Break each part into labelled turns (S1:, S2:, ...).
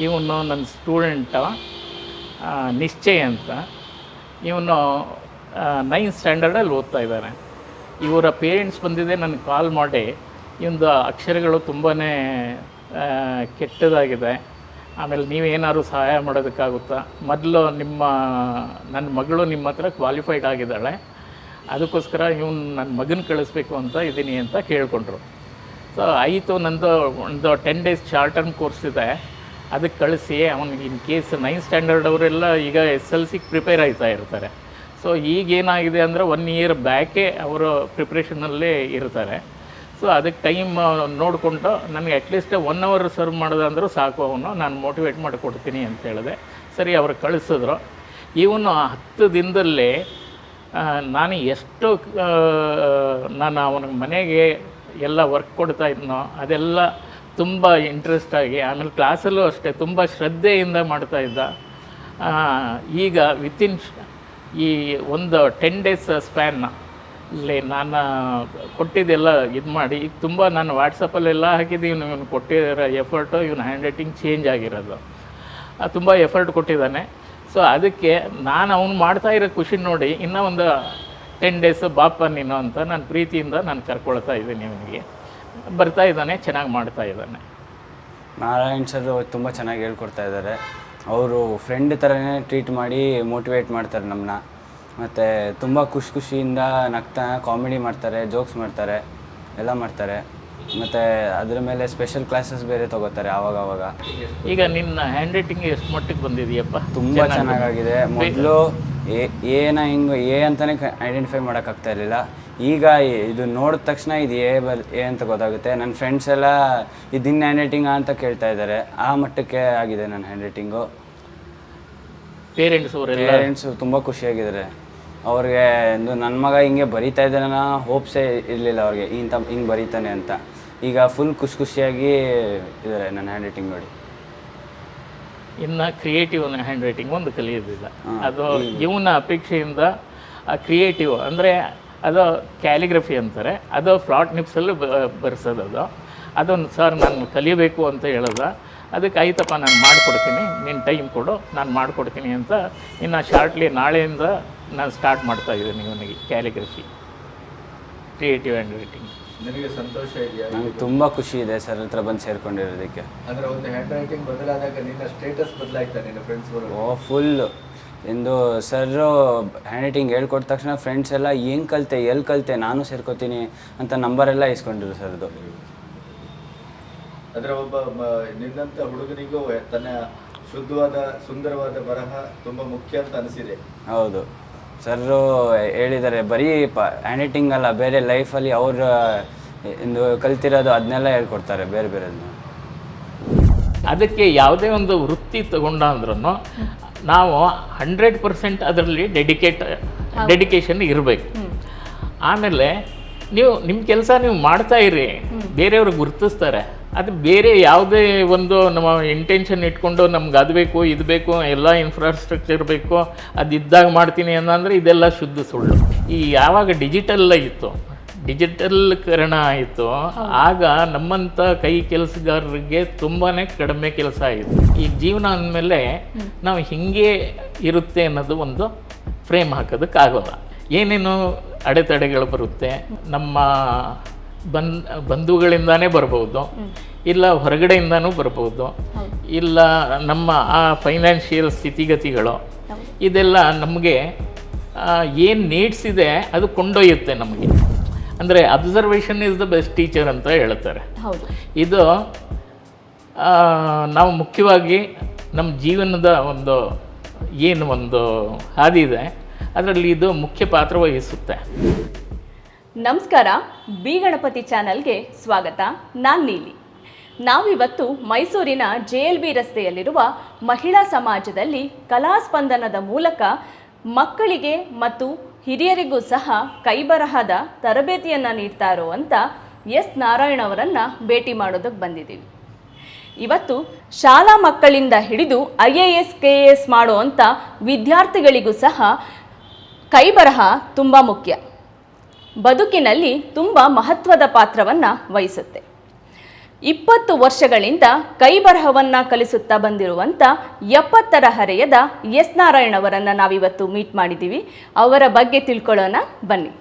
S1: ಇವನು ನನ್ನ ಸ್ಟೂಡೆಂಟ ನಿಶ್ಚಯ್ ಅಂತ. ಇವನು 9th ಸ್ಟ್ಯಾಂಡರ್ಡಲ್ಲಿ ಓದ್ತಾ ಇದ್ದಾನೆ. ಇವರ ಪೇರೆಂಟ್ಸ್ ಬಂದಿದೆ ನನಗೆ ಕಾಲ್ ಮಾಡಿ, ಇವೊಂದು ಅಕ್ಷರಗಳು ತುಂಬಾ ಕೆಟ್ಟದಾಗಿದೆ, ಆಮೇಲೆ ನೀವೇನಾದ್ರು ಸಹಾಯ ಮಾಡೋದಕ್ಕಾಗುತ್ತಾ, ಮೊದಲು ನನ್ನ ಮಗಳು ನಿಮ್ಮ ಹತ್ರ ಕ್ವಾಲಿಫೈಡ್ ಆಗಿದ್ದಾಳೆ, ಅದಕ್ಕೋಸ್ಕರ ಇವನು ನನ್ನ ಮಗನ ಕಳಿಸ್ಬೇಕು ಅಂತ ಇದ್ದೀನಿ ಅಂತ ಕೇಳಿಕೊಂಡ್ರು. ಸೊ ಆಯಿತು, ನಂದು ಒಂದು 10 days ಶಾರ್ಟ್ ಟರ್ಮ್ ಕೋರ್ಸ್ ಇದೆ, ಅದಕ್ಕೆ ಕಳಿಸಿ ಅವನಿಗೆ ಇನ್ ಕೇಸ್ 9th ಸ್ಟ್ಯಾಂಡರ್ಡ್ ಅವರೆಲ್ಲ ಈಗ SLCಗೆ ಪ್ರಿಪೇರ್ ಆಗ್ತಾ ಇರ್ತಾರೆ. ಸೊ ಈಗೇನಾಗಿದೆ ಅಂದರೆ 1 year ಬ್ಯಾಕೇ ಅವರು ಪ್ರಿಪ್ರೇಷನಲ್ಲೇ ಇರ್ತಾರೆ. ಸೊ ಅದಕ್ಕೆ ಟೈಮ್ ನೋಡಿಕೊಂಡು ನನಗೆ ಅಟ್ಲೀಸ್ಟ್ 1 hour ಸರ್ವ್ ಮಾಡೋದಂದ್ರೂ ಸಾಕು, ನಾನು ಮೋಟಿವೇಟ್ ಮಾಡಿಕೊಡ್ತೀನಿ ಅಂತ ಹೇಳಿದೆ. ಸರಿ, ಅವರು ಕಳಿಸಿದ್ರು. ಇವನು 10 ದಿನದಲ್ಲೇ ನಾನು ಎಷ್ಟು ನಾನು ಅವನಿಗೆ ಮನೆಗೆ ಎಲ್ಲ ವರ್ಕ್ ಕೊಡ್ತಾ ಇದ್ನೋ ಅದೆಲ್ಲ ತುಂಬ ಇಂಟ್ರೆಸ್ಟಾಗಿ, ಆಮೇಲೆ ಕ್ಲಾಸಲ್ಲೂ ಅಷ್ಟೇ ತುಂಬ ಶ್ರದ್ಧೆಯಿಂದ ಮಾಡ್ತಾಯಿದ್ದ. ಈಗ ವಿತಿನ್ ಈ ಒಂದು 10 days ಸ್ಪ್ಯಾನಲ್ಲಿ ನಾನು ಕೊಟ್ಟಿದ್ದೆಲ್ಲ ಇದು ಮಾಡಿ ಈಗ ತುಂಬ ನಾನು ವಾಟ್ಸಪ್ಪಲ್ಲೆಲ್ಲ ಹಾಕಿದ್ದೀನಿ. ಇವನು ಕೊಟ್ಟಿರೋ ಎಫರ್ಟು, ಇವನ ಹ್ಯಾಂಡ್ ರೈಟಿಂಗ್ ಚೇಂಜ್ ಆಗಿರೋದು, ತುಂಬ ಎಫರ್ಟ್ ಕೊಟ್ಟಿದ್ದಾನೆ. ಸೊ ಅದಕ್ಕೆ ನಾನು ಅವ್ನು ಮಾಡ್ತಾಯಿರೋ ಖುಷಿ ನೋಡಿ ಇನ್ನೂ ಒಂದು 10 days ಬಾಪ ನೀನು ಅಂತ ನಾನು ಪ್ರೀತಿಯಿಂದ ನಾನು ಕರ್ಕೊಳ್ತಾ ಇದ್ದೀನಿ. ಇವನಿಗೆ ಬರ್ತಾ ಇದ್ದಾನೆ, ಚೆನ್ನಾಗಿ ಮಾಡ್ತಾ ಇದ್ದಾನೆ.
S2: ನಾರಾಯಣ್ ಸರ್ ತುಂಬ ಚೆನ್ನಾಗಿ ಹೇಳ್ಕೊಡ್ತಾ ಇದ್ದಾರೆ. ಅವರು ಫ್ರೆಂಡ್ ಥರನೇ ಟ್ರೀಟ್ ಮಾಡಿ ಮೋಟಿವೇಟ್ ಮಾಡ್ತಾರೆ ನಮ್ಮನ್ನ. ಮತ್ತು ತುಂಬ ಖುಷಿಯಿಂದ ನಗ್ತಾ ಕಾಮಿಡಿ ಮಾಡ್ತಾರೆ, ಜೋಕ್ಸ್ ಮಾಡ್ತಾರೆ, ಎಲ್ಲ ಮಾಡ್ತಾರೆ. ಮತ್ತು ಅದ್ರ ಮೇಲೆ ಸ್ಪೆಷಲ್ ಕ್ಲಾಸಸ್ ಬೇರೆ ತೊಗೋತಾರೆ ಆವಾಗ.
S1: ಈಗ ನಿನ್ನ ಹ್ಯಾಂಡ್ ರೈಟಿಂಗ್ ಎಷ್ಟು ಮಟ್ಟಿಗೆ ಬಂದಿದೆಯಪ್ಪ?
S2: ತುಂಬ ಚೆನ್ನಾಗಾಗಿದೆ. ಮೊದಲು ಎ ಅಂತಲೇ ಐಡೆಂಟಿಫೈ ಮಾಡೋಕ್ಕಾಗ್ತಾ ಇರಲಿಲ್ಲ. ಈಗ ಇದು ನೋಡಿದ ತಕ್ಷಣ ಇದು ಎ ಅಂತ ಗೊತ್ತಾಗುತ್ತೆ. ನನ್ನ ಫ್ರೆಂಡ್ಸ್ ಎಲ್ಲ ಇದು ನಿನ್ನ ಹ್ಯಾಂಡ್ ರೈಟಿಂಗಾ ಅಂತ ಕೇಳ್ತಾ ಇದ್ದಾರೆ. ಆ ಮಟ್ಟಕ್ಕೆ ಆಗಿದೆ ನನ್ನ ಹ್ಯಾಂಡ್ ರೈಟಿಂಗು. ಪೇರೆಂಟ್ಸು ತುಂಬ ಖುಷಿಯಾಗಿದ್ದಾರೆ. ಅವ್ರಿಗೆ ನನ್ನ ಮಗ ಹಿಂಗೆ ಬರೀತಾ ಇದ್ದಾನ ಹೋಪ್ಸೇ ಇರಲಿಲ್ಲ ಅವ್ರಿಗೆ, ಹಿಂಗೆ ಬರೀತಾನೆ ಅಂತ. ಈಗ ಫುಲ್ ಖುಷಿಯಾಗಿ ಇದ್ದಾರೆ ನನ್ನ ಹ್ಯಾಂಡ್ ರೈಟಿಂಗ್ ನೋಡಿ.
S1: ಇನ್ನು ಕ್ರಿಯೇಟಿವ್ ಹ್ಯಾಂಡ್ ರೈಟಿಂಗ್ ಒಂದು ಕಲಿಯೋದಿಲ್ಲ, ಅದು ಇವನ ಅಪೇಕ್ಷೆಯಿಂದ ಆ ಕ್ರಿಯೇಟಿವ್ ಅಂದರೆ ಅದು ಕ್ಯಾಲಿಗ್ರಫಿ ಅಂತಾರೆ, ಅದು ಫ್ಲಾಟ್ ನಿಪ್ಸಲ್ಲಿ ಬರ್ಸೋದು. ಅದೊಂದು ಸರ್ ನಾನು ಕಲಿಬೇಕು ಅಂತ ಹೇಳೋದ. ಅದಕ್ಕೆ ಆಯ್ತಪ್ಪ ನಾನು ಮಾಡಿಕೊಡ್ತೀನಿ, ನೀನು ಟೈಮ್ ಕೊಡು, ನಾನು ಮಾಡಿಕೊಡ್ತೀನಿ ಅಂತ ಇನ್ನು ಶಾರ್ಟ್ಲಿ ನಾಳೆಯಿಂದ ನಾನು ಸ್ಟಾರ್ಟ್ ಮಾಡ್ತಾಯಿದ್ದೀನಿ ಇವನಿಗೆ ಕ್ಯಾಲಿಗ್ರಫಿ, ಕ್ರಿಯೇಟಿವ್ ಹ್ಯಾಂಡ್ ರೈಟಿಂಗ್.
S3: ನನಗೆ ಸಂತೋಷ ಇದೆಯಾ?
S2: ನನಗೆ ತುಂಬ ಖುಷಿ ಇದೆ ಸರ್ ಹತ್ರ ಬಂದು ಸೇರ್ಕೊಂಡಿರೋದಕ್ಕೆ.
S3: ಅಂದರೆ ಒಂದು ಹ್ಯಾಂಡ್ ರೈಟಿಂಗ್ ಬದಲಾದಾಗ ನಿನ್ನ ಸ್ಟೇಟಸ್ ಬದಲಾಯ್ತಾ ನಿನ್ನ ಫ್ರೆಂಡ್ಸ್ಗಳು?
S2: ಫುಲ್ಲು ಎಂದು ಸರು ಹ್ಯಾಂಡ್ ರೈಟಿಂಗ್ ಹೇಳ್ಕೊಟ್ಟ ತಕ್ಷಣ ಫ್ರೆಂಡ್ಸ್ ಎಲ್ಲ ಹೆಂಗೆ ಕಲಿತೆ, ಎಲ್ಲಿ ಕಲಿತೆ, ನಾನು ಸೇರ್ಕೋತೀನಿ ಅಂತ ನಂಬರೆಲ್ಲ ಇಸ್ಕೊಂಡಿರು ಸರ್ದು.
S3: ಅಂದರೆ ಒಬ್ಬ ನಿನ್ನಂಥ ಹುಡುಗನಿಗೂ ತನ್ನ ಶುದ್ಧವಾದ ಸುಂದರವಾದ ಬರಹ ತುಂಬ ಮುಖ್ಯ ಅಂತ ಅನಿಸಿದೆ.
S2: ಹೌದು, ಸರ್ರು ಹೇಳಿದ್ದಾರೆ ಬರೀ ಹ್ಯಾಂಡ್ ರೈಟಿಂಗ್ ಅಲ್ಲ, ಬೇರೆ ಲೈಫಲ್ಲಿ ಅವ್ರ ಒಂದು ಕಲ್ತಿರೋದು ಅದನ್ನೆಲ್ಲ ಹೇಳ್ಕೊಡ್ತಾರೆ ಬೇರೆ ಬೇರೆದನ್ನ.
S1: ಅದಕ್ಕೆ ಯಾವುದೇ ಒಂದು ವೃತ್ತಿ ತಗೊಂಡ ಅಂದ್ರೂ ನಾವು 100% ಅದರಲ್ಲಿ ಡೆಡಿಕೇಶನ್ ಇರಬೇಕು. ಆಮೇಲೆ ನೀವು ನಿಮ್ಮ ಕೆಲಸ ನೀವು ಮಾಡ್ತಾ ಇರಿ, ಬೇರೆಯವ್ರಿಗೆ ಗುರುತಿಸ್ತಾರೆ. ಅದು ಬೇರೆ ಯಾವುದೇ ಒಂದು ನಮ್ಮ ಇಂಟೆನ್ಷನ್ ಇಟ್ಕೊಂಡು ನಮ್ಗೆ ಅದು ಬೇಕು ಇದು ಬೇಕು ಎಲ್ಲ ಇನ್ಫ್ರಾಸ್ಟ್ರಕ್ಚರ್ ಬೇಕು ಅದು ಇದ್ದಾಗ ಮಾಡ್ತೀನಿ ಅನ್ನಂದರೆ ಇದೆಲ್ಲ ಶುದ್ಧ ಸುಳ್ಳು. ಈ ಯಾವಾಗ ಡಿಜಿಟಲ್ಕರಣ ಆಯಿತು ಆಗ ನಮ್ಮಂಥ ಕೈ ಕೆಲಸಗಾರರಿಗೆ ತುಂಬಾ ಕಡಿಮೆ ಕೆಲಸ ಆಯಿತು. ಈ ಜೀವನ ಅಂದಮೇಲೆ ನಾವು ಹೀಗೆ ಇರುತ್ತೆ ಅನ್ನೋದು ಒಂದು ಫ್ರೇಮ್ ಹಾಕೋದಕ್ಕಾಗೋಲ್ಲ. ಏನೇನು ಅಡೆತಡೆಗಳು ಬರುತ್ತೆ, ನಮ್ಮ ಬಂಧುಗಳಿಂದಾನೇ ಬರ್ಬೋದು, ಇಲ್ಲ ಹೊರಗಡೆಯಿಂದನೂ ಬರ್ಬೋದು, ಇಲ್ಲ ನಮ್ಮ ಆ ಫೈನಾನ್ಷಿಯಲ್ ಸ್ಥಿತಿಗತಿಗಳು, ಇದೆಲ್ಲ ನಮಗೆ ಏನು ನೀಡ್ಸ್ ಇದೆ ಅದು ಕೊಂಡೊಯ್ಯುತ್ತೆ ನಮಗೆ. ಅಂದರೆ observation is the best teacher ಅಂತ ಹೇಳ್ತಾರೆ. ಇದು ನಾವು ಮುಖ್ಯವಾಗಿ ನಮ್ಮ ಜೀವನದ ಒಂದು ಹಾದಿ ಇದೆ, ಅದರಲ್ಲಿ ಇದು ಮುಖ್ಯ ಪಾತ್ರ ವಹಿಸುತ್ತೆ.
S4: ನಮಸ್ಕಾರ, ಬಿ ಗಣಪತಿ ಚಾನಲ್ಗೆ ಸ್ವಾಗತ. ನಾನು ನೀಲಿ. ನಾವಿವತ್ತು ಮೈಸೂರಿನ JLB ರಸ್ತೆಯಲ್ಲಿರುವ ಮಹಿಳಾ ಸಮಾಜದಲ್ಲಿ ಕಲಾಸ್ಪಂದನದ ಮೂಲಕ ಮಕ್ಕಳಿಗೆ ಮತ್ತು ಹಿರಿಯರಿಗೂ ಸಹ ಕೈಬರಹದ ತರಬೇತಿಯನ್ನು ನೀಡ್ತಾ ಇರುವಂಥ ಎಸ್ ನಾರಾಯಣ್ ಅವರನ್ನು ಭೇಟಿ ಮಾಡೋದಕ್ಕೆ ಬಂದಿದ್ದೀವಿ. ಇವತ್ತು ಶಾಲಾ ಮಕ್ಕಳಿಂದ ಹಿಡಿದು IAS KAS ಮಾಡುವಂಥ ವಿದ್ಯಾರ್ಥಿಗಳಿಗೂ ಸಹ ಕೈಬರಹ ತುಂಬ ಮುಖ್ಯ, ಬದುಕಿನಲ್ಲಿ ತುಂಬ ಮಹತ್ವದ ಪಾತ್ರವನ್ನು ವಹಿಸುತ್ತೆ. 20 ವರ್ಷಗಳಿಂದ ಕೈಬರಹವನ್ನು ಕಲಿಸುತ್ತಾ ಬಂದಿರುವಂಥ 70ರ ಹರೆಯದ ಎಸ್ ನಾರಾಯಣ್ ಅವರನ್ನು ನಾವಿವತ್ತು ಮೀಟ್ ಮಾಡಿದ್ದೀವಿ. ಅವರ ಬಗ್ಗೆ ತಿಳ್ಕೊಳ್ಳೋಣ ಬನ್ನಿ.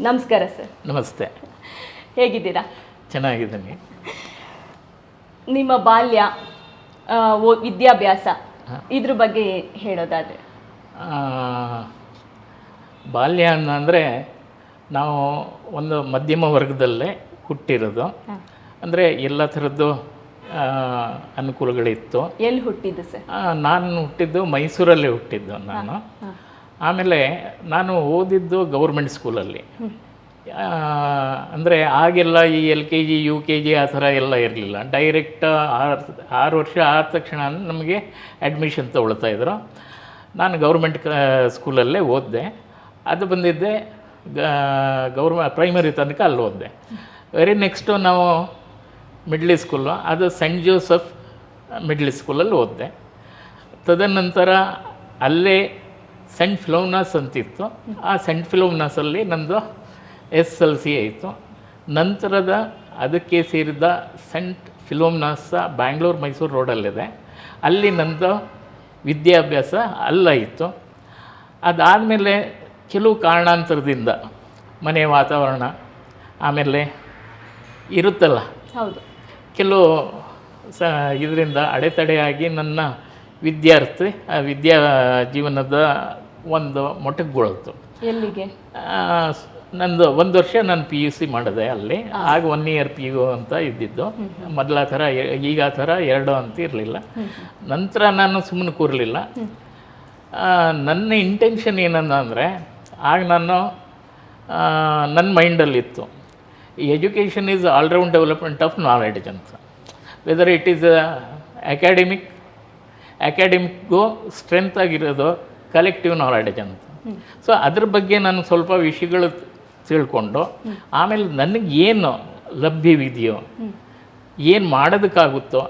S4: ನಮಸ್ಕಾರ ಸರ್.
S1: ನಮಸ್ತೆ.
S4: ಹೇಗಿದ್ದೀರಾ?
S1: ಚೆನ್ನಾಗಿದ್ದೀನಿ.
S4: ನಿಮ್ಮ ಬಾಲ್ಯ, ವಿದ್ಯಾಭ್ಯಾಸ ಇದ್ರ ಬಗ್ಗೆ ಹೇಳೋದಾದರೆ?
S1: ಬಾಲ್ಯ ಅಂದರೆ ನಾವು ಒಂದು ಮಧ್ಯಮ ವರ್ಗದಲ್ಲೇ ಹುಟ್ಟಿರೋದು. ಅಂದರೆ ಎಲ್ಲ ಥರದ್ದು ಅನುಕೂಲಗಳಿತ್ತು.
S4: ಎಲ್ಲಿ ಹುಟ್ಟಿದ್ದು ಸರ್?
S1: ನಾನು ಹುಟ್ಟಿದ್ದು ಮೈಸೂರಲ್ಲೇ ಹುಟ್ಟಿದ್ದು ನಾನು. ಆಮೇಲೆ ನಾನು ಓದಿದ್ದು ಗೌರ್ಮೆಂಟ್ ಸ್ಕೂಲಲ್ಲಿ. ಅಂದರೆ ಆಗೆಲ್ಲ ಈ LKG UKG ಆ ಥರ ಎಲ್ಲ ಇರಲಿಲ್ಲ. ಡೈರೆಕ್ಟ್ 6 ವರ್ಷ ಆದ ತಕ್ಷಣ ನಮಗೆ ಅಡ್ಮಿಷನ್ ತೊಗೊಳ್ತಾಯಿದ್ರು. ನಾನು ಗೌರ್ಮೆಂಟ್ ಸ್ಕೂಲಲ್ಲೇ ಓದಿದೆ. ಅದು ಬಂದಿದ್ದೆ ಪ್ರೈಮರಿ ತನಕ ಅಲ್ಲಿ ಓದಿದೆ. ವೆರಿ ನೆಕ್ಸ್ಟು ನಾವು ಮಿಡ್ಲ್ ಸ್ಕೂಲು, ಅದು ಸೆಂಟ್ ಜೋಸೆಫ್ ಮಿಡ್ಲ್ ಸ್ಕೂಲಲ್ಲಿ ಓದಿದೆ. ತದನಂತರ ಅಲ್ಲೇ ಸೆಂಟ್ ಫಿಲೋಮಿನಾಸ್ ಅಂತಿತ್ತು. ಆ ಸೆಂಟ್ ಫಿಲೋಮಿನಾಸಲ್ಲಿ ನಂದು SLC ಆಯಿತು. ನಂತರದ ಅದಕ್ಕೆ ಸೇರಿದ ಸೆಂಟ್ ಫಿಲೋಮಿನಾಸ ಬ್ಯಾಂಗ್ಳೂರು ಮೈಸೂರು ರೋಡಲ್ಲಿದೆ, ಅಲ್ಲಿ ನಂದು ವಿದ್ಯಾಭ್ಯಾಸ ಅಲ್ಲಾಯಿತು. ಅದಾದಮೇಲೆ ಕೆಲವು ಕಾರಣಾಂತರದಿಂದ ಮನೆಯ ವಾತಾವರಣ ಆಮೇಲೆ ಇರುತ್ತಲ್ಲ,
S4: ಹೌದು,
S1: ಕೆಲವು ಇದರಿಂದ ಅಡೆತಡೆಯಾಗಿ ನನ್ನ ವಿದ್ಯಾ ಜೀವನದ ಒಂದು ಮೊಟಕುಗೊಳ್ತು.
S4: ಎಲ್ಲಿಗೆ?
S1: ನಂದು 1 ವರ್ಷ ನಾನು PUC ಮಾಡಿದೆ ಅಲ್ಲಿ. ಆಗ 1 ಇಯರ್ PU ಅಂತ ಇದ್ದಿದ್ದು. ಮೊದಲ ಥರ ಈಗ ಆ ಥರ 2 ಅಂತ ಇರಲಿಲ್ಲ. ನಂತರ ನಾನು ಸುಮ್ಮನೆ ಕೂರಲಿಲ್ಲ. ನನ್ನ ಇಂಟೆನ್ಷನ್ ಏನಂದರೆ, ಆಗ ನನ್ನ ಮೈಂಡಲ್ಲಿತ್ತು, education is all round development of knowledge ಅಂತ. ವೆದರ್ ಇಟ್ ಈಸ್ ಅಕಾಡೆಮಿಕ್ಗೂ ಸ್ಟ್ರೆಂತ್ ಆಗಿರೋದು ಕಲೆಕ್ಟಿವ್ ನಾಲೆಡ್ಜ್ ಅಂತ. ಸೊ ಅದ್ರ ಬಗ್ಗೆ ನಾನು ಸ್ವಲ್ಪ ವಿಷಯಗಳು ತಿಳ್ಕೊಂಡು ಆಮೇಲೆ ನನಗೆ ಏನು ಲಭ್ಯವಿದೆಯೋ, ಏನು ಮಾಡೋದಕ್ಕಾಗುತ್ತೋ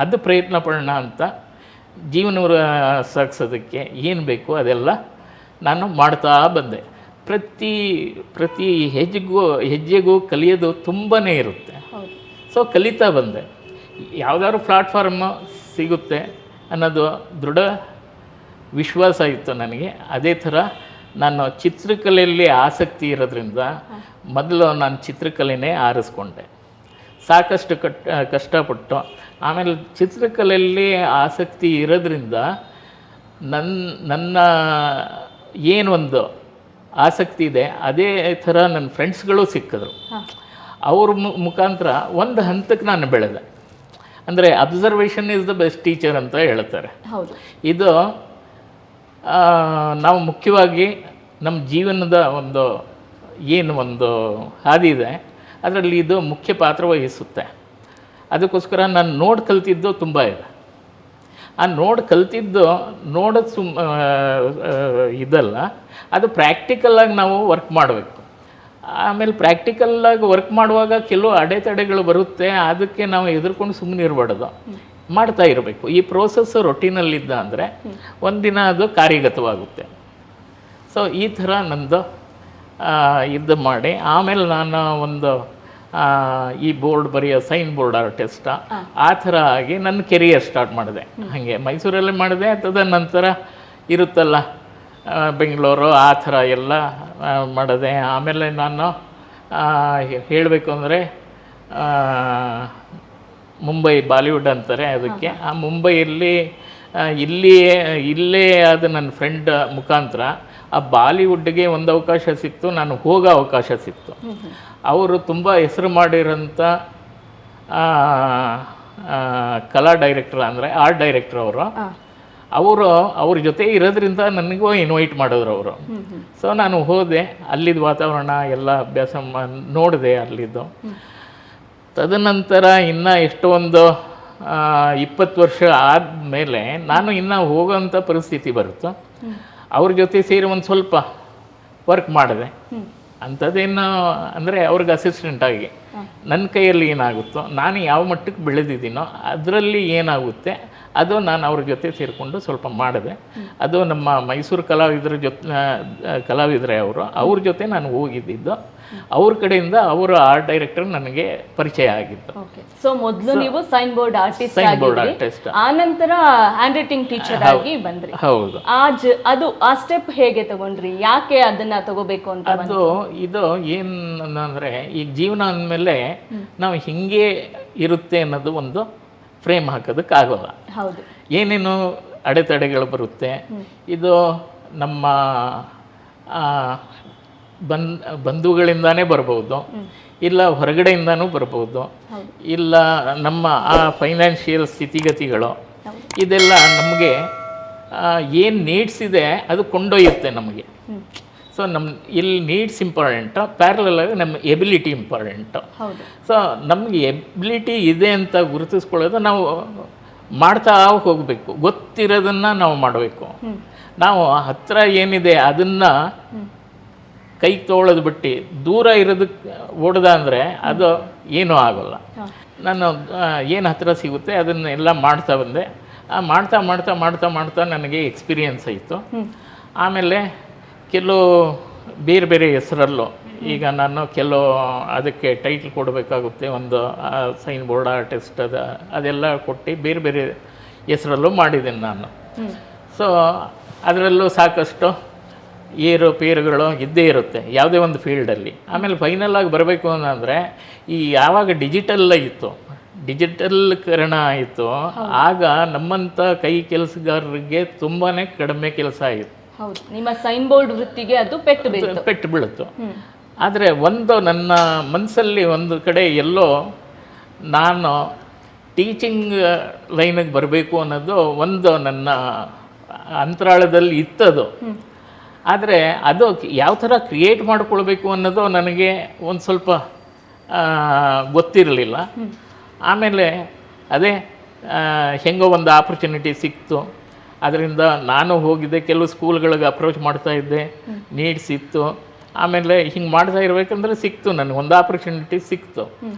S1: ಅದು ಪ್ರಯತ್ನ ಪಡೋಣ ಅಂತ ಜೀವನ ಸಾಗಿಸೋದಕ್ಕೆ ಏನು ಬೇಕು ಅದೆಲ್ಲ ನಾನು ಮಾಡ್ತಾ ಬಂದೆ. ಪ್ರತಿ ಹೆಜ್ಜೆಗೂ ಕಲಿಯೋದು ತುಂಬಾ ಇರುತ್ತೆ. ಸೊ ಕಲಿತಾ ಬಂದೆ. ಯಾವುದಾದ್ರು ಪ್ಲಾಟ್ಫಾರ್ಮ್ ಸಿಗುತ್ತೆ ಅನ್ನೋದು ದೃಢ ವಿಶ್ವಾಸ ಇತ್ತು ನನಗೆ. ಅದೇ ಥರ ನಾನು ಚಿತ್ರಕಲೆಯಲ್ಲಿ ಆಸಕ್ತಿ ಇರೋದ್ರಿಂದ ಮೊದಲು ನಾನು ಚಿತ್ರಕಲೆನೇ ಆರಿಸ್ಕೊಂಡೆ. ಸಾಕಷ್ಟು ಕಷ್ಟಪಟ್ಟು ಆಮೇಲೆ ಚಿತ್ರಕಲೆಯಲ್ಲಿ ಆಸಕ್ತಿ ಇರೋದ್ರಿಂದ ನನ್ನ ಏನೊಂದು ಆಸಕ್ತಿ ಇದೆ ಅದೇ ಥರ ನನ್ನ ಫ್ರೆಂಡ್ಸ್ಗಳು ಸಿಕ್ಕಿದ್ರು. ಅವ್ರ ಮುಖಾಂತರ ಒಂದು ಹಂತಕ್ಕೆ ನಾನು ಬೆಳೆದೆ. ಅಂದರೆ observation is the best teacher ಅಂತ ಹೇಳ್ತಾರೆ.
S4: ಹೌದು.
S1: ಇದು ನಾವು ಮುಖ್ಯವಾಗಿ ನಮ್ಮ ಜೀವನದ ಒಂದು ಹಾದಿ ಇದೆ, ಅದರಲ್ಲಿ ಇದು ಮುಖ್ಯ ಪಾತ್ರ ವಹಿಸುತ್ತೆ. ಅದಕ್ಕೋಸ್ಕರ ನಾನು ನೋಡಿ ಕಲ್ತಿದ್ದು ತುಂಬ ಇದೆ. ಆ ನೋಡಿ ಕಲ್ತಿದ್ದು ನೋಡೋದು ಇದಲ್ಲ, ಅದು ಪ್ರಾಕ್ಟಿಕಲಾಗಿ ನಾವು ವರ್ಕ್ ಮಾಡಬೇಕು. ಆಮೇಲೆ ಪ್ರಾಕ್ಟಿಕಲ್ಲಾಗಿ ವರ್ಕ್ ಮಾಡುವಾಗ ಕೆಲವು ಅಡೆತಡೆಗಳು ಬರುತ್ತೆ, ಅದಕ್ಕೆ ನಾವು ಎದುರ್ಕೊಂಡು ಸುಮ್ಮನೆ ಇರಬಾರ್ದು, ಮಾಡ್ತಾ ಇರಬೇಕು. ಈ ಪ್ರೋಸೆಸ್ ರೊಟೀನಲ್ಲಿದ್ದ ಅಂದರೆ ಒಂದಿನ ಅದು ಕಾರ್ಯಗತವಾಗುತ್ತೆ. ಸೊ ಈ ಥರ ನಂದು ಇದು ಮಾಡಿ ಆಮೇಲೆ ನಾನು ಈ ಬೋರ್ಡ್ ಬರೆಯೋ ಸೈನ್ ಬೋರ್ಡ್ ಆರ್ಟಿಸ್ಟ ಆ ಥರ ಆಗಿ ನನ್ನ ಕೆರಿಯರ್ ಸ್ಟಾರ್ಟ್ ಮಾಡಿದೆ. ಹಾಗೆ ಮೈಸೂರಲ್ಲೇ ಮಾಡಿದೆ. ತದನಂತರ ಇರುತ್ತಲ್ಲ ಬೆಂಗಳೂರು ಆ ಥರ ಎಲ್ಲ ಮಾಡಿದೆ. ಆಮೇಲೆ ನಾನು ಹೇಳಬೇಕು ಅಂದರೆ ಮುಂಬೈ ಬಾಲಿವುಡ್ ಅಂತಾರೆ ಅದಕ್ಕೆ. ಆ ಮುಂಬೈಯಲ್ಲಿ ಇಲ್ಲೇ ಅದು ನನ್ನ ಫ್ರೆಂಡ್ ಮುಖಾಂತರ ಆ ಬಾಲಿವುಡ್ಗೆ ಒಂದು ಅವಕಾಶ ಸಿಕ್ತು, ನಾನು ಹೋಗೋ ಅವಕಾಶ ಸಿಕ್ತು. ಅವರು ತುಂಬ ಹೆಸರು ಮಾಡಿರೋಂಥ ಕಲಾ ಡೈರೆಕ್ಟರ್ ಅಂದರೆ ಆರ್ಟ್ ಡೈರೆಕ್ಟರ್ ಅವ್ರ ಜೊತೆ ಇರೋದ್ರಿಂದ ನನಗೂ ಇನ್ವೈಟ್ ಮಾಡಿದ್ರು ಅವರು. ಸೊ ನಾನು ಹೋದೆ, ಅಲ್ಲಿದ್ದ ವಾತಾವರಣ ಎಲ್ಲ ಅಭ್ಯಾಸ ನೋಡಿದೆ ಅಲ್ಲಿದ್ದು. ತದನಂತರ ಇನ್ನು ಎಷ್ಟೊಂದು 20 ವರ್ಷ ಆದಮೇಲೆ ನಾನು ಇನ್ನು ಹೋಗೋಂಥ ಪರಿಸ್ಥಿತಿ ಬರುತ್ತೋ, ಅವ್ರ ಜೊತೆ ಸೇರಿ ಒಂದು ಸ್ವಲ್ಪ ವರ್ಕ್ ಮಾಡಿದೆ. ಅಂಥದ್ದೇನು ಅಂದರೆ ಅವ್ರಿಗೆ ಅಸಿಸ್ಟೆಂಟಾಗಿ ನನ್ನ ಕೈಯಲ್ಲಿ ಏನಾಗುತ್ತೋ, ನಾನು ಯಾವ ಮಟ್ಟಕ್ಕೆ ಬೆಳೆದಿದ್ದೀನೋ ಅದರಲ್ಲಿ ಏನಾಗುತ್ತೆ ಅದು ನಾನು ಅವ್ರ ಜೊತೆ ಸೇರಿಕೊಂಡು ಸ್ವಲ್ಪ ಮಾಡಿದೆ. ಅದು ನಮ್ಮ ಮೈಸೂರು ಕಲಾವಿದರೇ ಅವ್ರ ಜೊತೆ ನಾನು ಹೋಗಿದ್ದಿದ್ದು. ಅವ್ರ ಕಡೆಯಿಂದ ಅವರು ಆರ್ಟ್ ಡೈರೆಕ್ಟರ್ ನನಗೆ ಪರಿಚಯ ಆಗಿದ್ದು.
S4: ಸೊ ಮೊದಲು ನೀವು ಸೈನ್ ಬೋರ್ಡ್ ಆರ್ಟಿಸ್ಟ್, ಆ ನಂತರ ಹ್ಯಾಂಡ್ ರೈಟಿಂಗ್ ಟೀಚರ್ ಆಗಿ ಬಂದ್ರಿ.
S1: ಹೌದು.
S4: ಅದು ಆ ಸ್ಟೆಪ್ ಹೇಗೆ ತಗೊಂಡ್ರಿ? ಯಾಕೆ ಅದನ್ನ ತಗೋಬೇಕು ಅಂತ?
S1: ಇದು ಏನಂದ್ರೆ ಈಗ ಜೀವನ ಅಂದಮೇಲೆ ನಾವು ಹಿಂಗೆ ಇರುತ್ತೆ ಅನ್ನೋದು ಒಂದು ಫ್ರೇಮ್ ಹಾಕೋದಕ್ಕಾಗೋಲ್ಲ.
S4: ಹೌದು.
S1: ಏನೇನು ಅಡೆತಡೆಗಳು ಬರುತ್ತೆ. ಇದು ನಮ್ಮ ಬಂಧುಗಳಿಂದಾನೇ ಬರ್ಬೋದು, ಇಲ್ಲ ಹೊರಗಡೆಯಿಂದನೂ ಬರ್ಬೋದು, ಇಲ್ಲ ನಮ್ಮ ಆ ಫೈನಾನ್ಷಿಯಲ್ ಸ್ಥಿತಿಗತಿಗಳು, ಇದೆಲ್ಲ ನಮಗೆ ಏನು ನೀಡ್ಸ್ ಇದೆ ಅದು ಕೊಂಡೊಯ್ಯುತ್ತೆ ನಮಗೆ. ಸೊ ಇಲ್ಲಿ ನೀಡ್ಸ್ ಇಂಪಾರ್ಟೆಂಟು, ಪ್ಯಾರಲಾಗಿ ನಮ್ಮ ಎಬಿಲಿಟಿ ಇಂಪಾರ್ಟೆಂಟು. ಸೊ ನಮಗೆ ಎಬಿಲಿಟಿ ಇದೆ ಅಂತ ಗುರುತಿಸ್ಕೊಳ್ಳೋದು ನಾವು ಮಾಡ್ತಾ ಹೋಗಬೇಕು. ಗೊತ್ತಿರೋದನ್ನು ನಾವು ಮಾಡಬೇಕು. ನಾವು ಹತ್ತಿರ ಏನಿದೆ ಅದನ್ನು ಕೈ ತೊಗೊಳೋದು ಬಿಟ್ಟು ದೂರ ಇರೋದಕ್ಕೆ ಓಡ್ದ ಅಂದರೆ ಅದು ಏನೂ ಆಗೋಲ್ಲ. ನಾನು ಏನು ಹತ್ತಿರ ಸಿಗುತ್ತೆ ಅದನ್ನೆಲ್ಲ ಮಾಡ್ತಾ ಬಂದೆ. ಮಾಡ್ತಾ ಮಾಡ್ತಾ ಮಾಡ್ತಾ ಮಾಡ್ತಾ ನನಗೆ ಎಕ್ಸ್ಪೀರಿಯನ್ಸ್ ಆಯಿತು. ಆಮೇಲೆ ಕೆಲವು ಬೇರೆ ಬೇರೆ ಹೆಸರಲ್ಲೂ ಈಗ ನಾನು ಅದಕ್ಕೆ ಟೈಟ್ಲ್ ಕೊಡಬೇಕಾಗುತ್ತೆ. ಒಂದು ಸೈನ್ ಬೋರ್ಡ್ ಆರ್ಟಿಸ್ಟ್ ಅದೆಲ್ಲ ಕೊಟ್ಟು ಬೇರೆ ಬೇರೆ ಹೆಸರಲ್ಲೂ ಮಾಡಿದ್ದೀನಿ ನಾನು. ಸೊ ಅದರಲ್ಲೂ ಸಾಕಷ್ಟು ಏರುಪೇರುಗಳು ಇದ್ದೇ ಇರುತ್ತೆ ಯಾವುದೇ ಒಂದು ಫೀಲ್ಡಲ್ಲಿ. ಆಮೇಲೆ ಫೈನಲಾಗಿ ಬರಬೇಕು ಅಂದರೆ ಈ ಯಾವಾಗ ಡಿಜಿಟಲ್ಕರಣ ಆಯಿತು ಆಗ ನಮ್ಮಂಥ ಕೈ ಕೆಲಸಗಾರರಿಗೆ ತುಂಬಾ ಕಡಿಮೆ ಕೆಲಸ ಆಯಿತು.
S4: ನಿಮ್ಮ ಸೈನ್ ಬೋರ್ಡ್ ವೃತ್ತಿಗೆ ಅದು ಪೆಟ್ಟು
S1: ಬೀಳುತ್ತು. ಆದರೆ ನನ್ನ ಮನಸ್ಸಲ್ಲಿ ಒಂದು ಕಡೆ ಎಲ್ಲೋ ನಾನು ಟೀಚಿಂಗ್ ಲೈನಿಗೆ ಬರಬೇಕು ಅನ್ನೋದು ಒಂದು ನನ್ನ ಅಂತರಾಳದಲ್ಲಿ ಇತ್ತದು. ಆದರೆ ಅದು ಯಾವ ಥರ ಕ್ರಿಯೇಟ್ ಮಾಡಿಕೊಳ್ಬೇಕು ಅನ್ನೋದು ನನಗೆ ಒಂದು ಸ್ವಲ್ಪ ಗೊತ್ತಿರಲಿಲ್ಲ. ಆಮೇಲೆ ಅದೇ ಹೆಂಗೋ ಒಂದು ಆಪರ್ಚುನಿಟಿ ಸಿಕ್ತು. ಅದರಿಂದ ನಾನು ಹೋಗಿದ್ದೆ, ಕೆಲವು ಸ್ಕೂಲ್ಗಳಿಗೆ ಅಪ್ರೋಚ್ ಮಾಡ್ತಾಯಿದ್ದೆ, ನೀಡ್ಸ್ ಇತ್ತು. ಆಮೇಲೆ ಹಿಂಗೆ ಮಾಡ್ತಾ ಇರಬೇಕಂದ್ರೆ ಸಿಕ್ತು, ನನಗೆ ಒಂದು ಆಪರ್ಚುನಿಟಿ ಸಿಕ್ತು,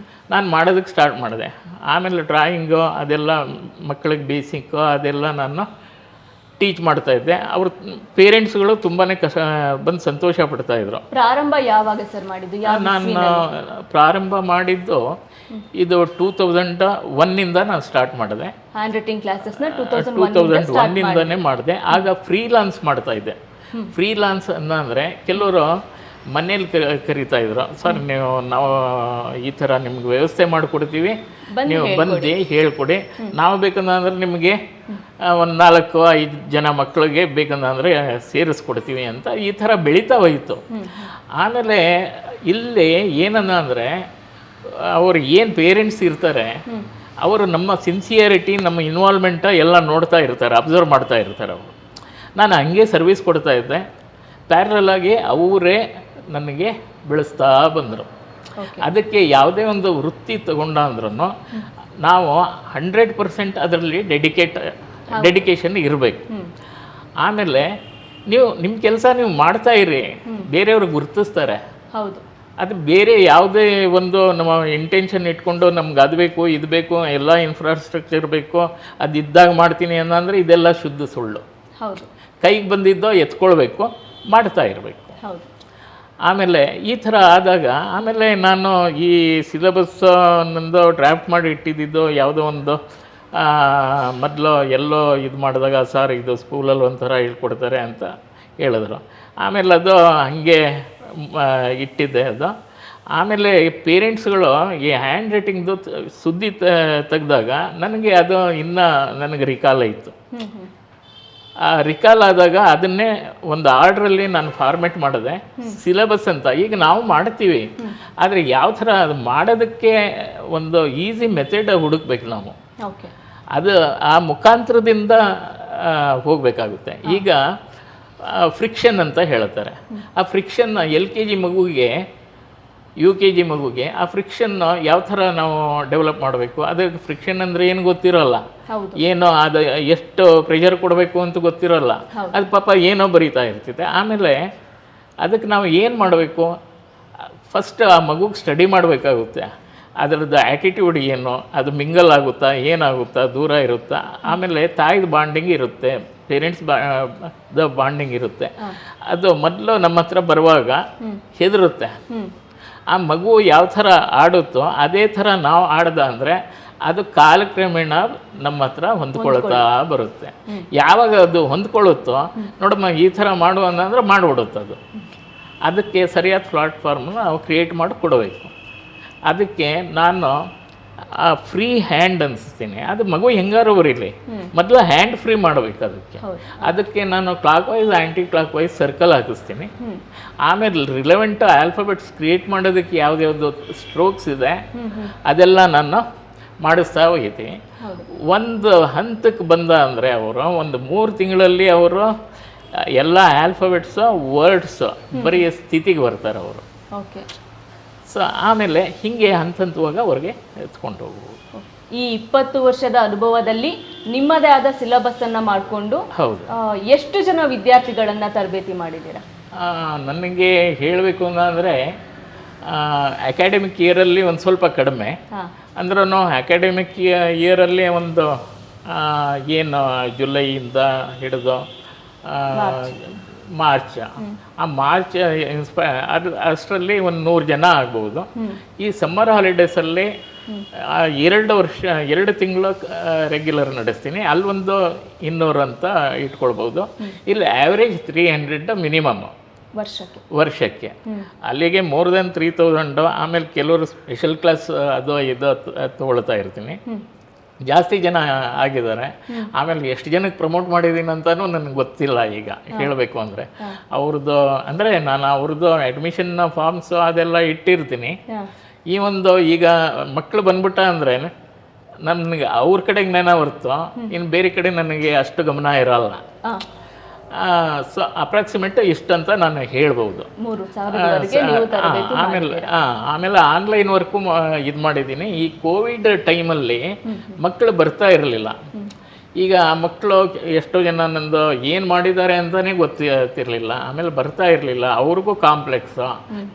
S1: ನಾನು ಮಾಡೋದಕ್ಕೆ ಸ್ಟಾರ್ಟ್ ಮಾಡಿದೆ. ಆಮೇಲೆ ಡ್ರಾಯಿಂಗು ಅದೆಲ್ಲ ಮಕ್ಕಳಿಗೆ ಬೇಸಿಕ್ಕು ಅದೆಲ್ಲ ನಾನು ಟೀಚ್ ಮಾಡ್ತಾಯಿದ್ದೆ. ಅವ್ರ ಪೇರೆಂಟ್ಸ್ಗಳು ತುಂಬಾ ಬಂದು ಸಂತೋಷ ಪಡ್ತಾಯಿದ್ರು.
S4: ಪ್ರಾರಂಭ ಯಾವಾಗ ಸರ್ ಮಾಡಿದ್ದು?
S1: ನಾನು ಪ್ರಾರಂಭ ಮಾಡಿದ್ದು ಇದು 2001 ನಾನು ಸ್ಟಾರ್ಟ್ ಮಾಡಿದೆ.
S4: ಹ್ಯಾಂಡ್ ರೈಟಿಂಗ್ ಕ್ಲಾಸಸ್ನ
S1: 2001 ಮಾಡಿದೆ. ಆಗ ಫ್ರೀಲಾನ್ಸ್ ಮಾಡ್ತಾಯಿದ್ದೆ. ಫ್ರೀಲಾನ್ಸ್ ಅಂದರೆ ಕೆಲವರು ಮನೇಲಿ ಕರೀತಾಯಿದ್ರು, ಸರ್ ನಾವು ಈ ಥರ ನಿಮ್ಗೆ ವ್ಯವಸ್ಥೆ ಮಾಡಿಕೊಡ್ತೀವಿ, ನೀವು ಬಂದು ಹೇಳ್ಕೊಡಿ, ನಾವು ಬೇಕಂದ್ರೆ ನಿಮಗೆ ಒಂದು 4-5 ಜನ ಮಕ್ಕಳಿಗೆ ಬೇಕಂದ್ರೆ ಸೇರಿಸ್ಕೊಡ್ತೀವಿ ಅಂತ ಈ ಥರ ಬೆಳೀತಾ ಹೋಯಿತು. ಆಮೇಲೆ ಇಲ್ಲಿ ಏನಂದರೆ ಅವರು ಏನು ಪೇರೆಂಟ್ಸ್ ಇರ್ತಾರೆ ಅವರು ನಮ್ಮ ಸಿನ್ಸಿಯರಿಟಿ, ನಮ್ಮ ಇನ್ವಾಲ್ವ್ಮೆಂಟ ಎಲ್ಲ ನೋಡ್ತಾ ಇರ್ತಾರೆ, ಅಬ್ಸರ್ವ್ ಮಾಡ್ತಾ ಇರ್ತಾರೆ ಅವರು. ನಾನು ಹಂಗೆ ಸರ್ವಿಸ್ ಕೊಡ್ತಾ ಇದ್ದೆ. ಪ್ಯಾರಲಾಗಿ ಅವರೇ ನನಗೆ ಬೆಳೆಸ್ತಾ ಬಂದರು. ಅದಕ್ಕೆ ಯಾವುದೇ ಒಂದು ವೃತ್ತಿ ತಗೊಂಡ ಅಂದ್ರೂ ನಾವು 100% ಅದರಲ್ಲಿ ಡೆಡಿಕೇಶನ್ ಇರಬೇಕು. ಆಮೇಲೆ ನೀವು ನಿಮ್ಮ ಕೆಲಸ ನೀವು ಮಾಡ್ತಾ ಇರಿ, ಬೇರೆಯವ್ರಿಗೆ ಗುರುತಿಸ್ತಾರೆ.
S4: ಹೌದು.
S1: ಅದು ಬೇರೆ ಯಾವುದೇ ಒಂದು ನಮ್ಮ ಇಂಟೆನ್ಷನ್ ಇಟ್ಕೊಂಡು ನಮ್ಗೆ ಅದು ಬೇಕು ಇದು ಬೇಕು ಎಲ್ಲ ಇನ್ಫ್ರಾಸ್ಟ್ರಕ್ಚರ್ ಬೇಕು ಅದು ಇದ್ದಾಗ ಮಾಡ್ತೀನಿ ಅನ್ನಂದರೆ ಇದೆಲ್ಲ ಶುದ್ಧ ಸುಳ್ಳು.
S4: ಹೌದು.
S1: ಕೈಗೆ ಬಂದಿದ್ದೋ ಎತ್ಕೊಳ್ಬೇಕು, ಮಾಡ್ತಾ ಇರಬೇಕು.
S4: ಹೌದು.
S1: ಆಮೇಲೆ ಈ ಥರ ಆದಾಗ ಆಮೇಲೆ ನಾನು ಈ ಸಿಲೆಬಸ್ ನಂದು ಡ್ರಾಫ್ಟ್ ಮಾಡಿ ಇಟ್ಟಿದ್ದು ಯಾವುದೋ ಒಂದು ಮೊದಲು ಎಲ್ಲೋ ಇದು ಮಾಡಿದಾಗ ಸರ್ ಇದು ಸ್ಕೂಲಲ್ಲಿ ಒಂಥರ ಹೇಳ್ಕೊಡ್ತಾರೆ ಅಂತ ಹೇಳಿದ್ರು. ಆಮೇಲೆ ಅದು ಹಾಗೆ ಇಟ್ಟಿದ್ದೆ ಅದು. ಆಮೇಲೆ ಪೇರೆಂಟ್ಸ್ಗಳು ಈ ಹ್ಯಾಂಡ್ ರೈಟಿಂಗ್ದು ಸುದ್ದಿ ತೆಗೆದಾಗ ನನಗೆ ಅದು ಇನ್ನೂ ನನಗೆ ರಿಕಾಲ್ ಇತ್ತು. ಆ ರಿಕಾಲ್ ಆದಾಗ ಅದನ್ನೇ ಒಂದು ಆರ್ಡ್ರಲ್ಲಿ ನಾನು ಫಾರ್ಮೆಟ್ ಮಾಡಿದೆ, ಸಿಲೆಬಸ್ ಅಂತ. ಈಗ ನಾವು ಮಾಡ್ತೀವಿ, ಆದರೆ ಯಾವ ಥರ ಅದು ಮಾಡೋದಕ್ಕೆ ಒಂದು ಈಸಿ ಮೆಥಡ್ ಹುಡುಕ್ಬೇಕು ನಾವು. ಅದು ಆ ಮುಖಾಂತರದಿಂದ ಹೋಗಬೇಕಾಗುತ್ತೆ. ಈಗ ಫ್ರಿಕ್ಷನ್ ಅಂತ ಹೇಳ್ತಾರೆ. ಆ ಫ್ರಿಕ್ಷನ್ನ LKG ಮಗುವಿಗೆ UKG ಮಗುವಿಗೆ ಆ ಫ್ರಿಕ್ಷನ್ ಯಾವ ಥರ ನಾವು ಡೆವಲಪ್ ಮಾಡಬೇಕು, ಅದಕ್ಕೆ ಫ್ರಿಕ್ಷನ್ ಅಂದರೆ ಏನು ಗೊತ್ತಿರೋಲ್ಲ, ಏನೋ ಅದು ಎಷ್ಟು ಪ್ರೆಷರ್ ಕೊಡಬೇಕು ಅಂತ ಗೊತ್ತಿರೋಲ್ಲ. ಅದು ಪಾಪ ಏನೋ ಬರೀತಾ ಇರ್ತೈತೆ. ಆಮೇಲೆ ಅದಕ್ಕೆ ನಾವು ಏನು ಮಾಡಬೇಕು, ಫಸ್ಟ್ ಆ ಮಗುಗೆ ಸ್ಟಡಿ ಮಾಡಬೇಕಾಗುತ್ತೆ. ಅದರದ್ದು ಆ್ಯಟಿಟ್ಯೂಡ್ ಏನು, ಅದು ಮಿಂಗಲ್ ಆಗುತ್ತಾ, ಏನಾಗುತ್ತಾ, ದೂರ ಇರುತ್ತಾ. ಆಮೇಲೆ ತಾಯಿದ ಬಾಂಡಿಂಗ್ ಇರುತ್ತೆ, ಪೇರೆಂಟ್ಸ್ ಬಾಂಡಿಂಗ್ ಇರುತ್ತೆ. ಅದು ಮೊದಲು ನಮ್ಮ ಹತ್ರ ಬರುವಾಗ ಹೆದರುತ್ತೆ. ಆ ಮಗು ಯಾವ ಥರ ಆಡುತ್ತೋ ಅದೇ ಥರ ನಾವು ಆಡ್ದ ಅಂದರೆ ಅದು ಕಾಲಕ್ರಮೇಣ ನಮ್ಮ ಹತ್ರ ಹೊಂದ್ಕೊಳ್ತಾ ಬರುತ್ತೆ. ಯಾವಾಗ ಅದು ಹೊಂದ್ಕೊಳ್ಳುತ್ತೋ ನೋಡಮ್ಮ ಈ ಥರ ಮಾಡು ಅಂದರೆ ಮಾಡಿಬಿಡುತ್ತೆ. ಅದಕ್ಕೆ ಸರಿಯಾದ ಪ್ಲಾಟ್ಫಾರ್ಮ್ನ ನಾವು ಕ್ರಿಯೇಟ್ ಮಾಡಿ ಕೊಡಬೇಕು. ಅದಕ್ಕೆ ನಾನು ಫ್ರೀ ಹ್ಯಾಂಡ್ ಅನಿಸ್ತೀನಿ. ಅದು ಮಗು ಹೆಂಗಾರು ಬರೀಲಿ, ಮೊದಲು ಹ್ಯಾಂಡ್ ಫ್ರೀ ಮಾಡಬೇಕು. ಅದಕ್ಕೆ ನಾನು clockwise anticlockwise circle ಹಾಕಿಸ್ತೀನಿ. ಆಮೇಲೆ ರಿಲೆವೆಂಟ್ ಆಲ್ಫಾಬೆಟ್ಸ್ ಕ್ರಿಯೇಟ್ ಮಾಡೋದಕ್ಕೆ ಯಾವುದ್ಯಾವುದು ಸ್ಟ್ರೋಕ್ಸ್ ಇದೆ ಅದೆಲ್ಲ ನಾನು ಮಾಡಿಸ್ತಾ ಹೋಗ್ತೀನಿ. ಒಂದು ಹಂತಕ್ಕೆ ಬಂದ ಅಂದರೆ ಅವರು ಒಂದು 3 ತಿಂಗಳಲ್ಲಿ ಅವರು ಎಲ್ಲ ಆಲ್ಫಾಬೆಟ್ಸು ವರ್ಡ್ಸು ಬರೆಯೋ ಸ್ಥಿತಿಗೆ ಬರ್ತಾರೆ ಅವರು. ಸೊ ಆಮೇಲೆ ಹೀಗೆ ಹಂತವಾಗಿ ಅವ್ರಿಗೆ ಎತ್ಕೊಂಡು ಹೋಗ್ಬೋದು.
S4: ಈ 20 ವರ್ಷದ ಅನುಭವದಲ್ಲಿ ನಿಮ್ಮದೇ ಆದ ಸಿಲೆಬಸ್ಸನ್ನು ಮಾಡಿಕೊಂಡು ಎಷ್ಟು ಜನ ವಿದ್ಯಾರ್ಥಿಗಳನ್ನು ತರಬೇತಿ ಮಾಡಿದ್ದೀರಾ?
S1: ನನಗೆ ಹೇಳಬೇಕು ಅಂದರೆ ಅಕಾಡೆಮಿಕ್ ಇಯರಲ್ಲಿ ಒಂದು ಸ್ವಲ್ಪ ಕಡಿಮೆ. ಅಂದ್ರೂ ಅಕಾಡೆಮಿಕ್ ಇಯರಲ್ಲಿ ಒಂದು ಏನು ಜುಲೈಯಿಂದ ಹಿಡಿದು ಮಾರ್ಚ್, ಆ ಮಾರ್ಚ್ ಅಷ್ಟರಲ್ಲಿ ಒಂದು 100 ಜನ ಆಗ್ಬೋದು. ಈ ಸಮ್ಮರ್ ಹಾಲಿಡೇಸಲ್ಲಿ 2 ತಿಂಗಳು ರೆಗ್ಯುಲರ್ ನಡೆಸ್ತೀನಿ. ಅಲ್ಲೊಂದು 200 ಅಂತ ಇಟ್ಕೊಳ್ಬೋದು. ಇಲ್ಲಿ ಆ್ಯಾವ್ರೇಜ್ 300 ಮಿನಿಮಮ್ ವರ್ಷಕ್ಕೆ. ಅಲ್ಲಿಗೆ ಮೋರ್ ದೆನ್ 3000. ಆಮೇಲೆ ಕೆಲವರು ಸ್ಪೆಷಲ್ ಕ್ಲಾಸ್ ಅದು ಇದು ತೊಗೊಳ್ತಾ ಇರ್ತೀನಿ. ಜಾಸ್ತಿ ಜನ ಆಗಿದ್ದಾರೆ. ಆಮೇಲೆ ಎಷ್ಟು ಜನಕ್ಕೆ ಪ್ರಮೋಟ್ ಮಾಡಿದ್ದೀನಿ ಅಂತಲೂ ನನಗೆ ಗೊತ್ತಿಲ್ಲ ಈಗ ಹೇಳಬೇಕು ಅಂದರೆ. ಅವ್ರದ್ದು ಅಂದರೆ ನಾನು ಅವ್ರದ್ದು ಅಡ್ಮಿಷನ್ ಫಾರ್ಮ್ಸು ಅದೆಲ್ಲ ಇಟ್ಟಿರ್ತೀನಿ. ಈ ಒಂದು ಈಗ ಮಕ್ಕಳು ಬಂದ್ಬಿಟ್ಟ ಅಂದರೆ ನನಗೆ ಅವ್ರ ಕಡೆಗೆ ಜ್ಞಾನ ಹೊರ್ತು ಇನ್ನು ಬೇರೆ ಕಡೆ ನನಗೆ ಅಷ್ಟು ಗಮನ ಇರೋಲ್ಲ. ಸೊ ಅಪ್ರಾಕ್ಸಿಮೇಟ್ ಇಷ್ಟಂತ ನಾನು ಹೇಳ್ಬೋದು. ಆಮೇಲೆ ಆನ್ಲೈನ್ ವರ್ಕು ಇದು ಮಾಡಿದ್ದೀನಿ. ಈ ಕೋವಿಡ್ ಟೈಮಲ್ಲಿ ಮಕ್ಕಳು ಬರ್ತಾ ಇರಲಿಲ್ಲ. ಈಗ ಆ ಮಕ್ಕಳು ಎಷ್ಟೋ ಜನ ನಂದು ಏನು ಮಾಡಿದ್ದಾರೆ ಅಂತಲೇ ಗೊತ್ತಿರಲಿಲ್ಲ. ಆಮೇಲೆ ಬರ್ತಾ ಇರಲಿಲ್ಲ. ಅವ್ರಿಗೂ ಕಾಂಪ್ಲೆಕ್ಸು,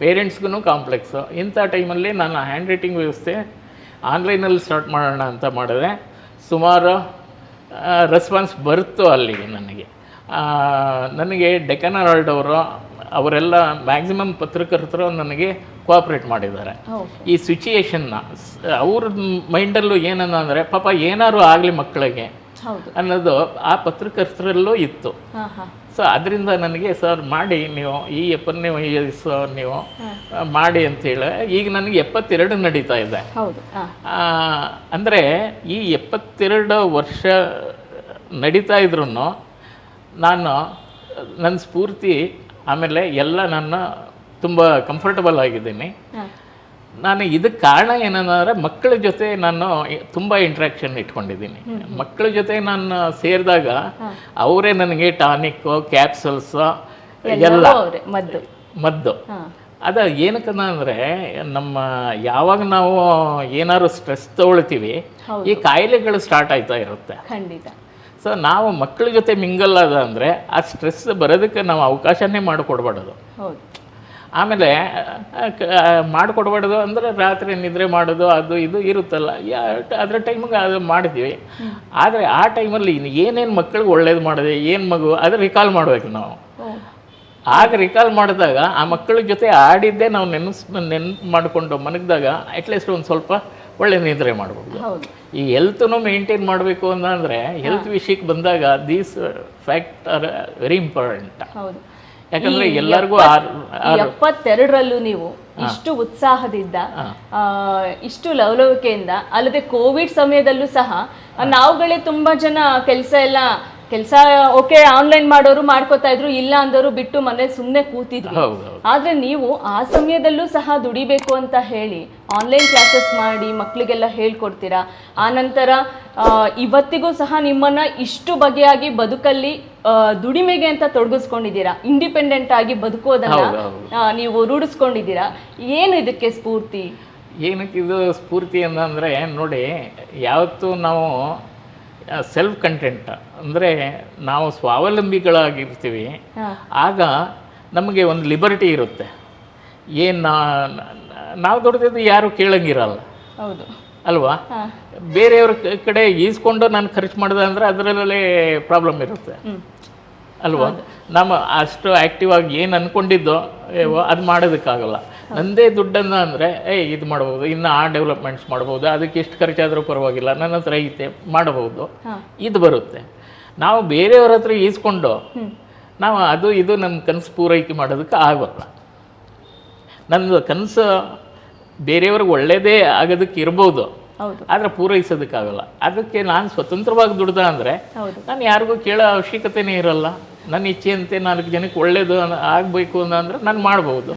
S1: ಪೇರೆಂಟ್ಸ್ಗೂ ಕಾಂಪ್ಲೆಕ್ಸು. ಇಂಥ ಟೈಮಲ್ಲಿ ನಾನು ಹ್ಯಾಂಡ್ ರೈಟಿಂಗ್ ವ್ಯವಸ್ಥೆ ಆನ್ಲೈನಲ್ಲಿ ಸ್ಟಾರ್ಟ್ ಮಾಡೋಣ ಅಂತ ಮಾಡಿದೆ. ಸುಮಾರು ರೆಸ್ಪಾನ್ಸ್ ಬರುತ್ತೋ ಅಲ್ಲಿಗೆ. ನನಗೆ ಡೆಕ್ಕನ್ ಹೆರಾಲ್ಡ್ ಅವರೆಲ್ಲ ಮ್ಯಾಕ್ಸಿಮಮ್ ಪತ್ರಕರ್ತರು ನನಗೆ ಕೋಆಪ್ರೇಟ್ ಮಾಡಿದ್ದಾರೆ. ಈ ಸಿಚುಯೇಷನ್ನ ಅವ್ರ ಮೈಂಡಲ್ಲೂ ಏನಂದರೆ ಪಾಪ ಏನಾದ್ರು ಆಗಲಿ ಮಕ್ಕಳಿಗೆ ಅನ್ನೋದು ಆ ಪತ್ರಕರ್ತರಲ್ಲೂ ಇತ್ತು. ಸೊ ಅದರಿಂದ ನನಗೆ ಸರ್ ಮಾಡಿ ನೀವು ಈ 70ನೇ ವಯಸ್ಸು ನೀವು ಮಾಡಿ ಅಂತೇಳಿ ಈಗ ನನಗೆ 72 ನಡೀತಾ ಇದೆ. ಅಂದರೆ ಈ 72 ವರ್ಷ ನಡೀತಾ ಇದ್ರೂ ನಾನು ನನ್ನ ಸ್ಫೂರ್ತಿ ಆಮೇಲೆ ಎಲ್ಲ ನನ್ನ ತುಂಬ ಕಂಫರ್ಟಬಲ್ ಆಗಿದ್ದೀನಿ. ನಾನು ಇದಕ್ಕೆ ಕಾರಣ ಏನಂದರೆ ಮಕ್ಕಳ ಜೊತೆ ನಾನು ತುಂಬ ಇಂಟ್ರ್ಯಾಕ್ಷನ್ ಇಟ್ಕೊಂಡಿದ್ದೀನಿ. ಮಕ್ಕಳ ಜೊತೆ ನಾನು ಸೇರಿದಾಗ ಅವರೇ ನನಗೆ ಟಾನಿಕ್ಕು ಕ್ಯಾಪ್ಸಲ್ಸು ಎಲ್ಲ
S4: ಅವ್ರೆ ಮದ್ದು.
S1: ಮದ್ದು. ಅದು ಏನಕ್ಕಂದ ಅಂದರೆ ನಮ್ಮ ಯಾವಾಗ ನಾವು ಏನಾದ್ರು ಸ್ಟ್ರೆಸ್ ತಗೊಳ್ತೀವಿ ಈ ಕಾಯಿಲೆಗಳು ಸ್ಟಾರ್ಟ್ ಆಯ್ತಾ ಇರುತ್ತೆ.
S4: ಖಂಡಿತ.
S1: ಸೊ ನಾವು ಮಕ್ಕಳ ಜೊತೆ ಮಿಂಗಲ್ ಅದ ಅಂದರೆ ಆ ಸ್ಟ್ರೆಸ್ ಬರೋದಕ್ಕೆ ನಾವು ಅವಕಾಶನೇ ಮಾಡಿಕೊಡ್ಬಾರ್ದು.
S4: ಹೌದು.
S1: ಆಮೇಲೆ ಮಾಡಿಕೊಡ್ಬಾರ್ದು ಅಂದರೆ ರಾತ್ರಿ ನಿದ್ರೆ ಮಾಡೋದು ಅದು ಇದು ಇರುತ್ತಲ್ಲ, ಅದರ ಟೈಮಿಗೆ ಅದು ಮಾಡಿದ್ವಿ. ಆದರೆ ಆ ಟೈಮಲ್ಲಿ ಏನೇನು ಮಕ್ಕಳಿಗೆ ಒಳ್ಳೇದು ಮಾಡಿದೆ, ಏನು ಮಗು ಅದು ರಿಕಾಲ್ ಮಾಡಬೇಕು ನಾವು. ಆಗ ರಿಕಾಲ್ ಮಾಡಿದಾಗ ಆ ಮಕ್ಕಳ ಜೊತೆ ಆಡಿದ್ದೇ ನಾವು ನೆನಪು ಮಾಡಿಕೊಂಡು ಮನಗಿದಾಗ ಅಟ್ಲೀಸ್ಟ್ ಒಂದು ಸ್ವಲ್ಪ ಒಳ್ಳೆ ನಿದ್ರೆ ಮಾಡ್ಬೋದು. ಈ ಹೆಲ್ತನ್ನು ಮೇಂಟೈನ್ ಮಾಡಬೇಕು ಅಂತಂದರೆ ಹೆಲ್ತ್ ವಿಷಯಕ್ಕೆ ಬಂದಾಗ these fact are very important. ಯಾಕಂದರೆ ಎಲ್ಲರಿಗೂ
S4: 72ರಲ್ಲೂ ನೀವು ಇಷ್ಟು ಉತ್ಸಾಹದಿಂದ ಇಷ್ಟು ಲವಲವಿಕೆಯಿಂದ, ಅಲ್ಲದೆ ಕೋವಿಡ್ ಸಮಯದಲ್ಲೂ ಸಹ ನಾವುಗಳೇ ತುಂಬ ಜನ ಕೆಲಸ ಓಕೆ ಆನ್ಲೈನ್ ಮಾಡೋರು ಮಾಡ್ಕೋತಾ ಇದ್ರು, ಇಲ್ಲ ಅಂದವರು ಬಿಟ್ಟು ಮನೇಲಿ ಸುಮ್ಮನೆ ಕೂತಿದ್ರು. ಆದ್ರೆ ನೀವು ಆ ಸಮಯದಲ್ಲೂ ಸಹ ದುಡಿಬೇಕು ಅಂತ ಹೇಳಿ ಆನ್ಲೈನ್ ಕ್ಲಾಸಸ್ ಮಾಡಿ ಮಕ್ಕಳಿಗೆಲ್ಲ ಹೇಳ್ಕೊಡ್ತೀರಾ. ಆನಂತರ ಇವತ್ತಿಗೂ ಸಹ ನಿಮ್ಮನ್ನ ಇಷ್ಟು ಬಗೆಯಾಗಿ ಬದುಕಲ್ಲಿ ದುಡಿಮೆಗೆ ಅಂತ ತೊಡಗಿಸ್ಕೊಂಡಿದ್ದೀರಾ, ಇಂಡಿಪೆಂಡೆಂಟ್ ಆಗಿ ಬದುಕೋದನ್ನ ನೀವು ರೂಢಿಸ್ಕೊಂಡಿದ್ದೀರಾ. ಏನು ಇದಕ್ಕೆ ಸ್ಫೂರ್ತಿ?
S1: ಏನಕ್ಕೆ ಇದು ಸ್ಫೂರ್ತಿ ಅಂತಂದರೆ ನೋಡಿ, ಯಾವತ್ತೂ ನಾವು ಸೆಲ್ಫ್ ಕಂಟೆಂಟ್ ಅಂದರೆ ನಾವು ಸ್ವಾವಲಂಬಿಗಳಾಗಿರ್ತೀವಿ, ಆಗ ನಮಗೆ ಒಂದು ಲಿಬರ್ಟಿ ಇರುತ್ತೆ. ಏನು ನಾವು ದುಡ್ದಿದ್ದು ಯಾರು ಕೇಳಂಗಿರಲ್ಲ ಅಲ್ವಾ? ಬೇರೆಯವ್ರ ಕಡೆ ಈಸ್ಕೊಂಡು ನಾನು ಖರ್ಚು ಮಾಡಿದೆ ಅಂದರೆ ಅದರಲ್ಲೇ ಪ್ರಾಬ್ಲಮ್ ಇರುತ್ತೆ ಅಲ್ವಾ? ನಮ್ಮ ಅಷ್ಟು ಆ್ಯಕ್ಟಿವ್ ಆಗಿ ಏನು ಅಂದ್ಕೊಂಡಿದ್ದೋ ಅದು ಮಾಡೋದಕ್ಕಾಗಲ್ಲ. ನನ್ನದೇ ದುಡ್ಡನ್ನು ಅಂದರೆ ಇದು ಮಾಡ್ಬೋದು, ಇನ್ನು ಆ ಡೆವಲಪ್ಮೆಂಟ್ಸ್ ಮಾಡ್ಬೋದು, ಅದಕ್ಕೆ ಎಷ್ಟು ಖರ್ಚಾದರೂ ಪರವಾಗಿಲ್ಲ, ನನ್ನ ಹತ್ರ ಐತೆ ಮಾಡಬಹುದು, ಇದು ಬರುತ್ತೆ. ನಾವು ಬೇರೆಯವ್ರ ಹತ್ರ ಈಸ್ಕೊಂಡು ನಾವು ಅದು ಇದು ನಮ್ಮ ಕನಸು ಪೂರೈಕೆ ಮಾಡೋದಕ್ಕೆ ಆಗೋಲ್ಲ. ನನ್ನದು ಕನಸು ಬೇರೆಯವ್ರಿಗೆ ಒಳ್ಳೆಯದೇ ಆಗೋದಕ್ಕೆ ಇರ್ಬೋದು, ಆದರೆ ಪೂರೈಸೋದಕ್ಕಾಗಲ್ಲ. ಅದಕ್ಕೆ ನಾನು ಸ್ವತಂತ್ರವಾಗಿ ದುಡ್ದ ಅಂದರೆ ನಾನು ಯಾರಿಗೂ ಕೇಳೋ ಅವಶ್ಯಕತೆನೇ ಇರಲ್ಲ. ನನ್ನ ಇಚ್ಛೆಯಂತೆ 4 ಜನಕ್ಕೆ ಒಳ್ಳೇದು ಆಗಬೇಕು ಅಂದರೆ ನಾನು ಮಾಡ್ಬೋದು.